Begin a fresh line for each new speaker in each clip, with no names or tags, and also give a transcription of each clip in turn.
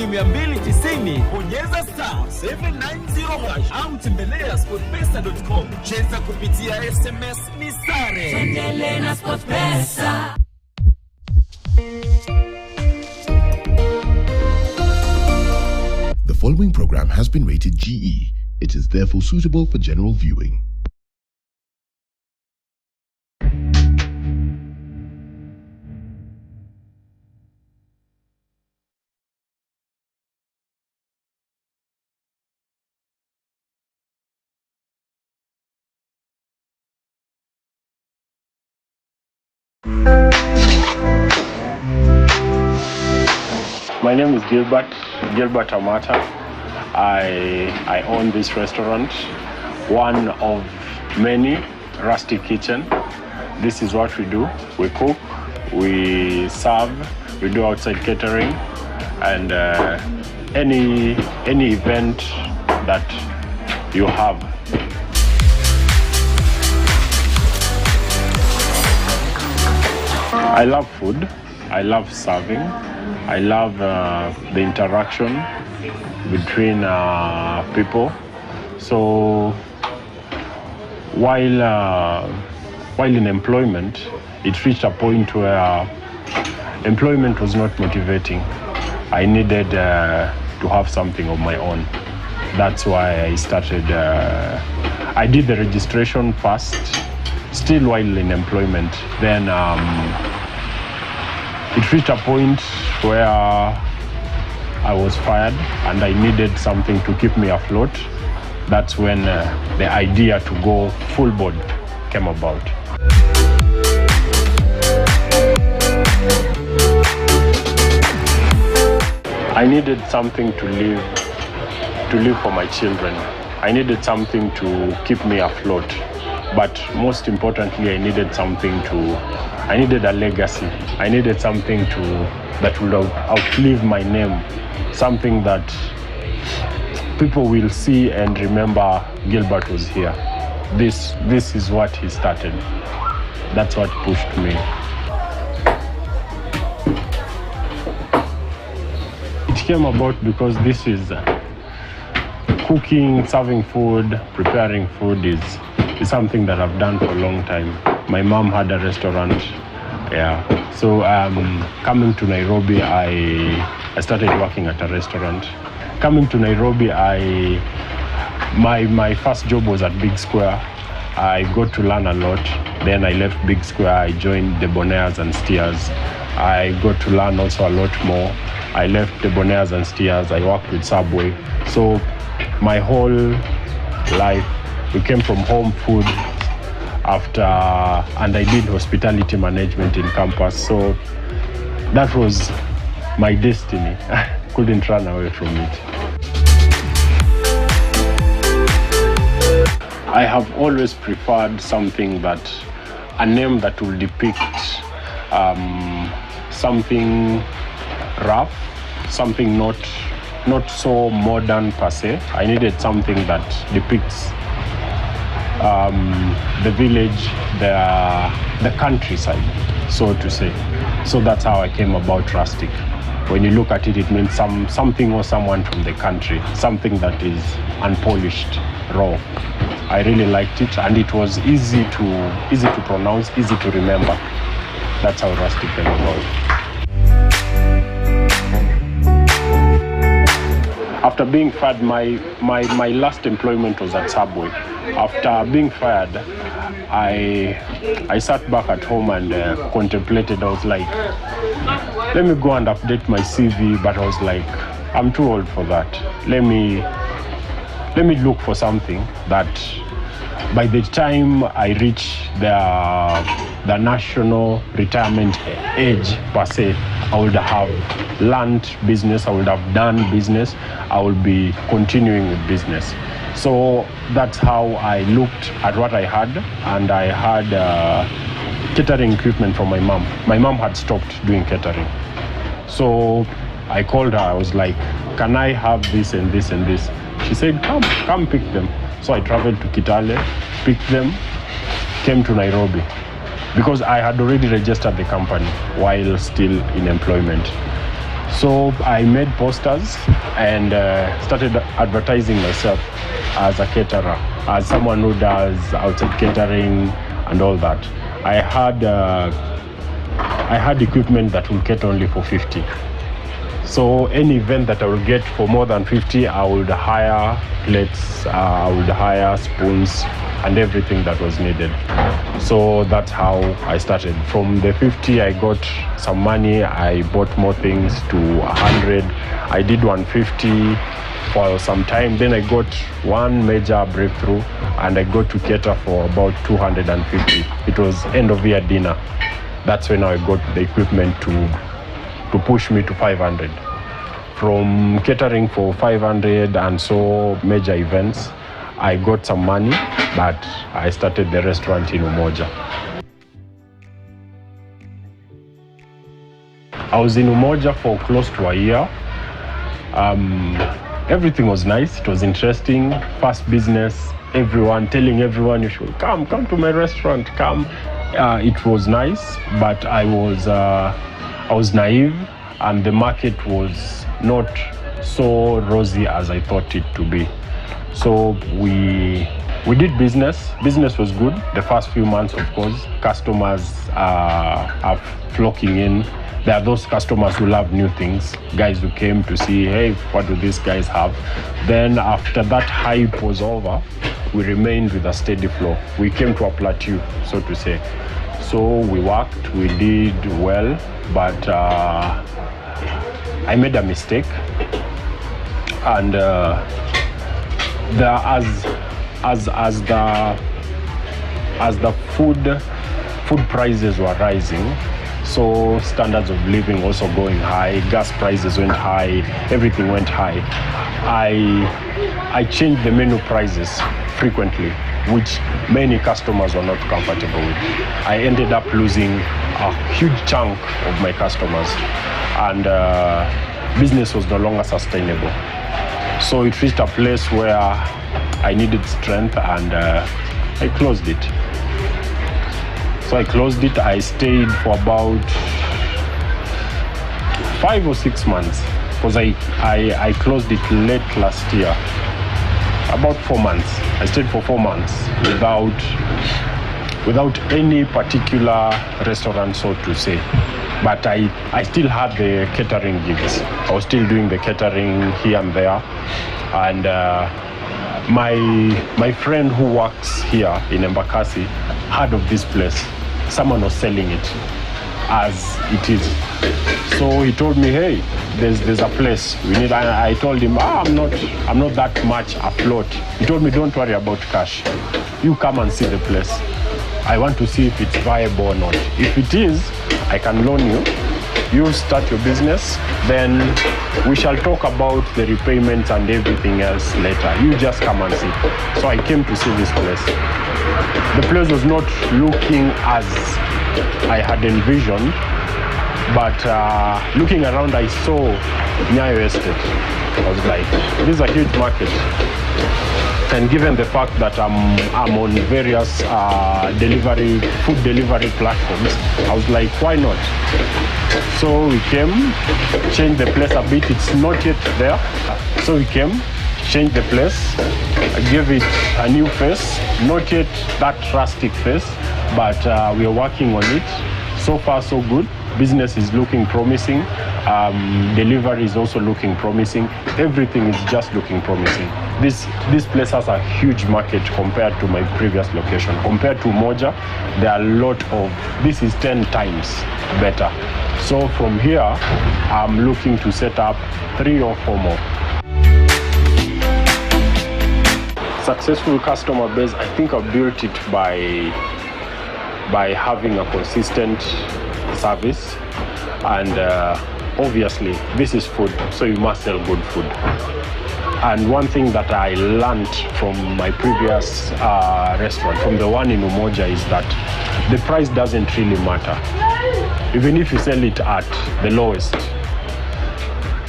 shilingi 290, bonyeza *790# au tembelea sportpesa.com. Cheza kupitia SMS ni sare. Tuendelee na SportPesa.
The following program has been rated GE. It is therefore suitable for general viewing.
My name is Gilbert Amata. I own this restaurant, one of many, Rustic Kitchen. This is what we do. We cook, we serve, we do outside catering, and any event that you have. I love food. I love serving. I love the interaction between people. So while in employment, it reached a point where employment was not motivating. I needed to have something of my own. That's why I started. I did the registration first, still while in employment. Then it reached a point where I was fired and I needed something to keep me afloat. That's when the idea to go full board came about. I needed something to live for my children. I needed something to keep me afloat. But most importantly, I needed a legacy. I needed something that would outlive my name. Something that people will see and remember Gilbert was here. This is what he started. That's what pushed me. It came about because this is cooking, serving food, preparing food is something that I've done for a long time. My mom had a restaurant. Yeah. So coming to Nairobi, I started working at a restaurant. Coming to Nairobi, my first job was at Big Square. I got to learn a lot. Then I left Big Square. I joined Debonaires and Steers. I got to learn also a lot more. I left Debonaires and Steers. I worked with Subway. So my whole life, we came from home food and I did hospitality management in campus. So that was my destiny. I couldn't run away from it. I have always preferred a name that will depict something rough, something not so modern per se. I needed something that depicts the village, the countryside, so to say. So that's how I came about Rustic. When you look at it, it means something or someone from the country, something that is unpolished, raw. I really liked it, and it was easy to pronounce, easy to remember. That's how Rustic came about. After being fired, my last employment was at Subway. After being fired, I sat back at home and contemplated. I was like, let me go and update my CV, but I was like, I'm too old for that. Let me look for something that by the time I reach the national retirement age per se, I would have learned business, I would have done business, I would be continuing with business. So that's how I looked at what I had, and I had catering equipment from my mom. My mom had stopped doing catering. So I called her, I was like, can I have this and this and this? She said, come pick them. So I traveled to Kitale, picked them, came to Nairobi, because I had already registered the company while still in employment. So I made posters and started advertising myself as a caterer, as someone who does outside catering and all that. I had equipment that will cater only for 50. So any event that I will get for more than 50, I would hire plates, I would hire spoons and everything that was needed. So that's how I started. From the 50, I got some money, I bought more things to 100. I did 150 for some time. Then I got one major breakthrough and I got to cater for about 250. It was end of year dinner. That's when I got the equipment to push me to 500. From catering for 500 and so major events, I got some money, but I started the restaurant in Umoja. I was in Umoja for close to a year. Everything was nice, it was interesting, fast business, telling everyone you should come to my restaurant, come. It was nice, but I was naive and the market was not so rosy as I thought it to be. So we did business. Business was good. The first few months, of course, customers are flocking in. There are those customers who love new things, guys who came to see, hey, what do these guys have? Then after that hype was over, we remained with a steady flow. We came to a plateau, so to say. So we worked, we did well, but I made a mistake. And as the food prices were rising, so standards of living also going high, gas prices went high, everything went high. I changed the menu prices frequently, which many customers were not comfortable with. I ended up losing a huge chunk of my customers, and business was no longer sustainable. So it reached a place where I needed strength, and I closed it. So I closed it. I stayed for about 5 or 6 months, because I closed it late last year. About 4 months. I stayed for 4 months without any particular restaurant, so to say. But I still had the catering gigs. I was still doing the catering here and there. And my friend who works here in Embakasi heard of this place. Someone was selling it as it is. So he told me, hey, there's a place we need. I told him, I'm not that much afloat. He told me, don't worry about cash. You come and see the place. I want to see if it's viable or not. If it is, I can loan you. You start your business, then we shall talk about the repayments and everything else later. You just come and see. So I came to see this place. The place was not looking as I had envisioned, but looking around, I saw Nyayo Estate. I was like, this is a huge market. And given the fact that I'm on various food delivery platforms, I was like, why not? So we came, changed the place a bit. It's not yet there. So we came, changed the place, gave it a new face, not yet that rustic face, but we are working on it. So far, so good. Business is looking promising. Delivery is also looking promising. Everything is just looking promising. This place has a huge market compared to my previous location. Compared to Umoja, there are a lot of, this is 10 times better. So from here, I'm looking to set up 3 or 4 more. Successful customer base, I think I built it by having a consistent service, and obviously this is food, so you must sell good food. And one thing that I learned from my previous restaurant, from the one in Umoja, is that the price doesn't really matter. Even if you sell it at the lowest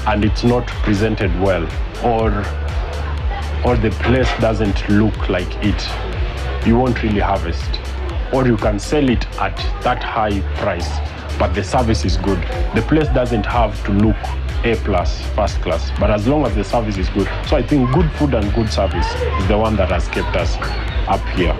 and it's not presented well, or the place doesn't look like it, you won't really harvest. Or you can sell it at that high price, but the service is good. The place doesn't have to look A+, first class. But as long as the service is good. So I think good food and good service is the one that has kept us up here.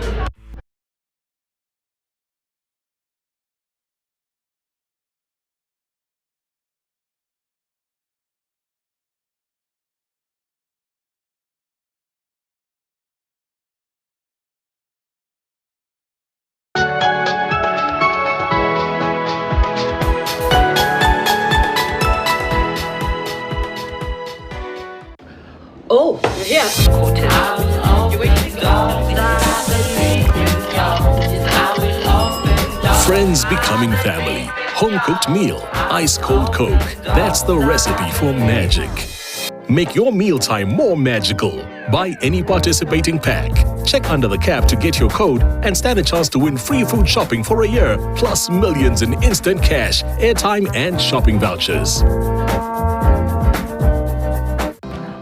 Oh, you're here.
Friends becoming family. Home-cooked meal. Ice-cold Coke. That's the recipe for magic. Make your mealtime more magical. Buy any participating pack. Check under the cap to get your code and stand a chance to win free food shopping for a year, plus millions in instant cash, airtime, and shopping vouchers.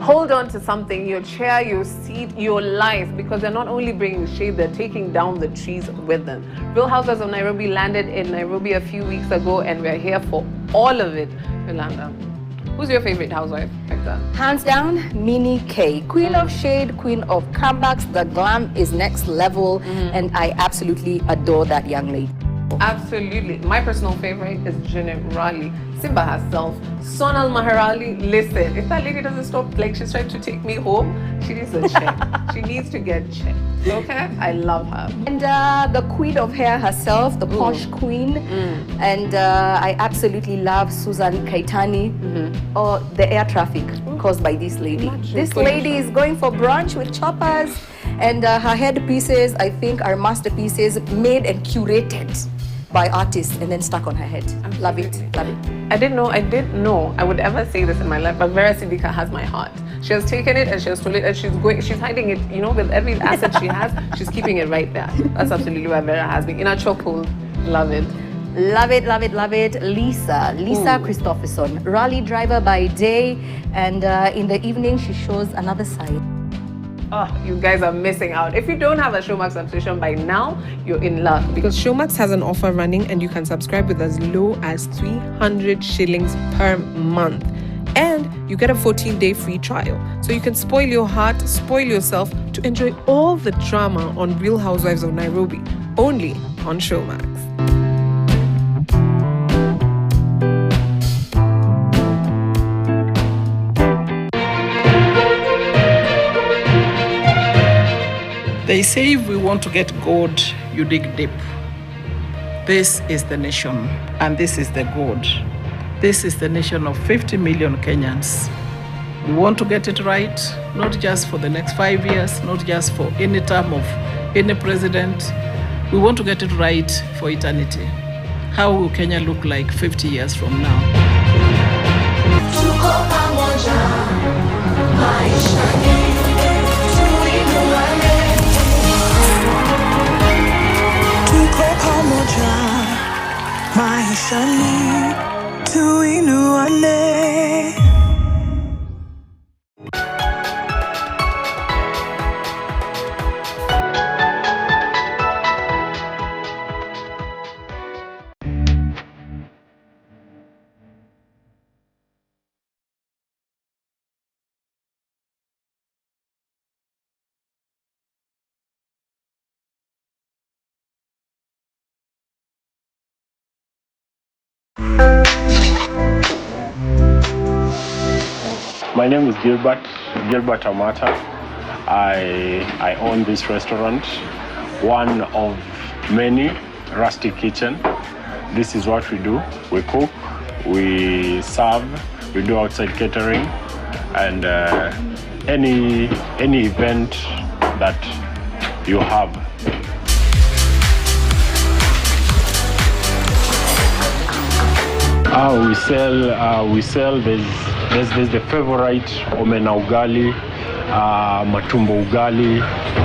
Hold on to something, your chair, your seat, your life, because they're not only bringing shade, they're taking down the trees with them. Real Housewives of Nairobi landed in Nairobi a few weeks ago, and we're here for all of it. Yolanda, who's your favorite housewife like that?
Hands down, Mini K. Queen of shade, queen of comebacks. The glam is next level, and I absolutely adore that young lady.
Absolutely. My personal favorite is Generali. Simba herself. Sonal Maharali, listen, if that lady doesn't stop, like she's trying to take me home, she needs a check. She needs to get checked. Okay? I love her.
And the queen of hair herself, the posh queen. And I absolutely love Susan Kaitani, or the air traffic caused by this lady. This lady is going for brunch with choppers, and her headpieces, I think, are masterpieces made and curated by artists and then stuck on her head. Love it, love it.
I didn't know I would ever say this in my life, but Vera Sidika has my heart. She has taken it and she has told it, and she's hiding it, you know, with every asset she has, she's keeping it right there. That's absolutely where Vera has been. In a chokehold, love it.
Love it, love it, love it. Lisa Christopherson, rally driver by day, and in the evening she shows another side.
Oh, you guys are missing out. If you don't have a Showmax subscription by now, you're in luck. Because Showmax has an offer running and you can subscribe with as low as 300 shillings per month. And you get a 14-day free trial. So you can spoil your heart, spoil yourself to enjoy all the drama on Real Housewives of Nairobi, only on Showmax.
They say if we want to get gold, you dig deep. This is the nation, and this is the gold. This is the nation of 50 million Kenyans. We want to get it right, not just for the next 5 years, not just for any term of any president. We want to get it right for eternity. How will Kenya look like 50 years from now?
Maishani tuinuane.
My name is Gilbert Amata. I own this restaurant, one of many, Rustic Kitchen. This is what we do. We cook, we serve, we do outside catering, and any event that you have. We sell. There's the favorite omena ugali, matumbo ugali.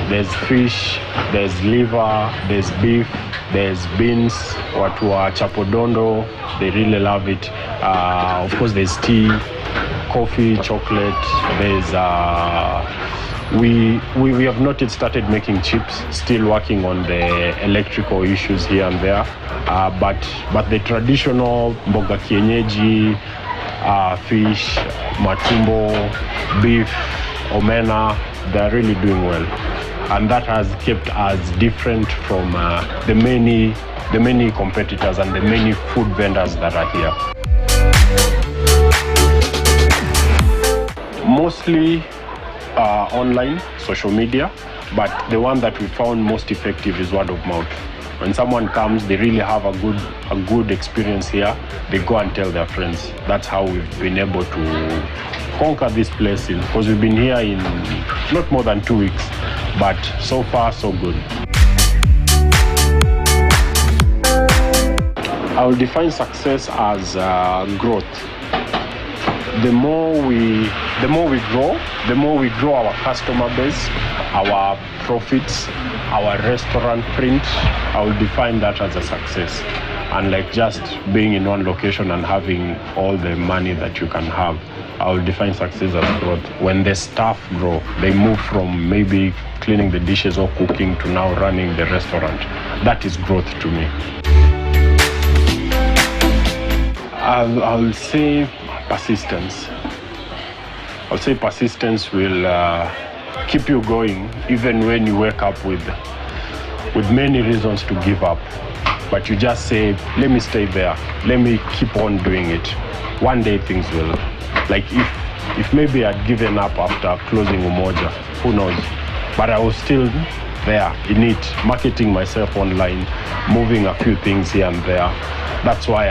There's fish. There's liver. There's beef. There's beans. Watu wa chapodondo, they really love it. Of course, there's tea, coffee, chocolate. There's we have not yet started making chips. Still working on the electrical issues here and there. But the traditional mboga kienyeji, fish, matumbo, beef, omena. They're really doing well, and that has kept us different from the many competitors and the many food vendors that are here. Mostly online, social media, but the one that we found most effective is word of mouth. When someone comes, they really have a good experience here, they go and tell their friends. That's how we've been able to conquer this place, because we've been here in not more than 2 weeks, but so far so good. I will define success as growth. The more we grow, the more we grow our customer base, our profits, our restaurant print. I will define that as a success. And like just being in one location and having all the money that you can have, I will define success as growth. When the staff grow, they move from maybe cleaning the dishes or cooking to now running the restaurant. That is growth to me. I'll say persistence. I'll say persistence will keep you going even when you wake up with many reasons to give up. But you just say, let me stay there. Let me keep on doing it. One day things will. Like if maybe I'd given up after closing Umoja, who knows? But I was still there in it, marketing myself online, moving a few things here and there. That's why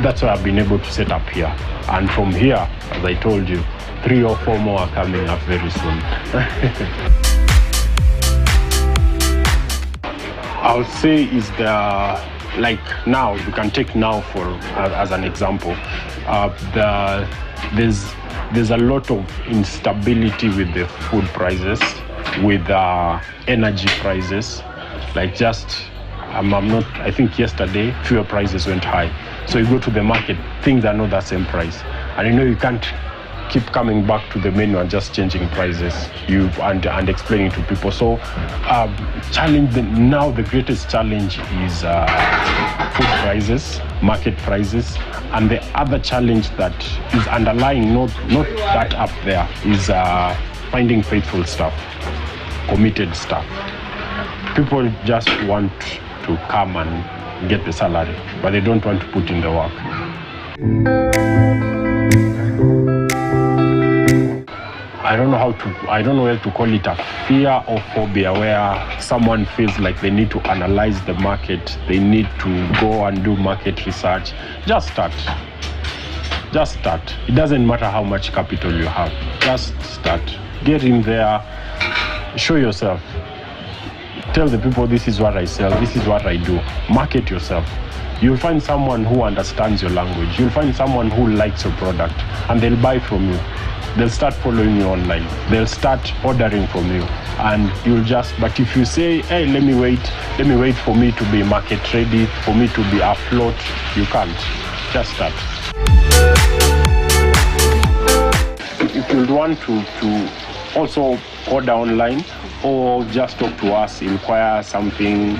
that's why I've been able to set up here. And from here, as I told you, 3 or 4 more are coming up very soon. I would say is like now, you can take now as an example. There's a lot of instability with the food prices, with energy prices. Like I think yesterday fuel prices went high. So you go to the market, things are not the same price. And you can't keep coming back to the menu and just changing prices and explaining to people. So now the greatest challenge is food prices, market prices, and the other challenge that is underlying, not that up there, is finding faithful staff, committed staff. People just want to come and get the salary, but they don't want to put in the work. I don't know where to call it, a fear or phobia, where someone feels like they need to analyze the market, they need to go and do market research. Just start. It doesn't matter how much capital you have. Just start. Get in there, show yourself. Tell the people, this is what I sell, this is what I do. Market yourself. You'll find someone who understands your language. You'll find someone who likes your product, and they'll buy from you. They'll start following you online. They'll start ordering from you. And but if you say, hey, let me wait for me to be market ready, for me to be afloat, you can't. Just start. If you want to also order online, or just talk to us, inquire something,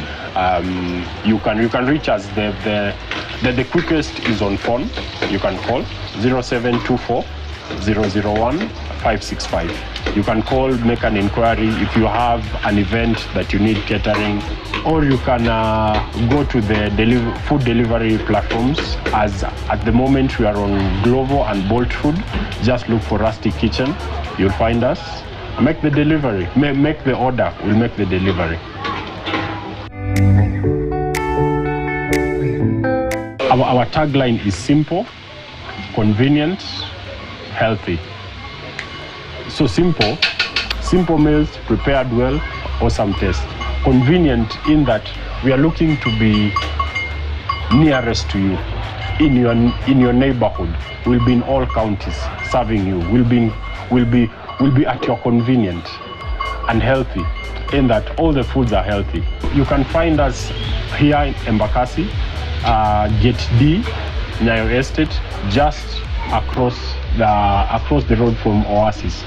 you can reach us. The quickest is on phone. You can call 0724 001 565. You can call, make an inquiry if you have an event that you need catering, or you can go to the food delivery platforms. As at the moment we are on Glovo and Bolt Food. Just look for Rusty Kitchen. You'll find us. Make the delivery. Make the order. We'll make the delivery. Our tagline is simple, convenient, healthy. So simple meals prepared well, awesome taste. Convenient in that we are looking to be nearest to you, in your neighborhood. We'll be in all counties serving you. We'll be at your convenience. And healthy in that all the foods are healthy. You can find us here in Embakasi, Gate D, Nyayo Estate, just across the road from Oasis.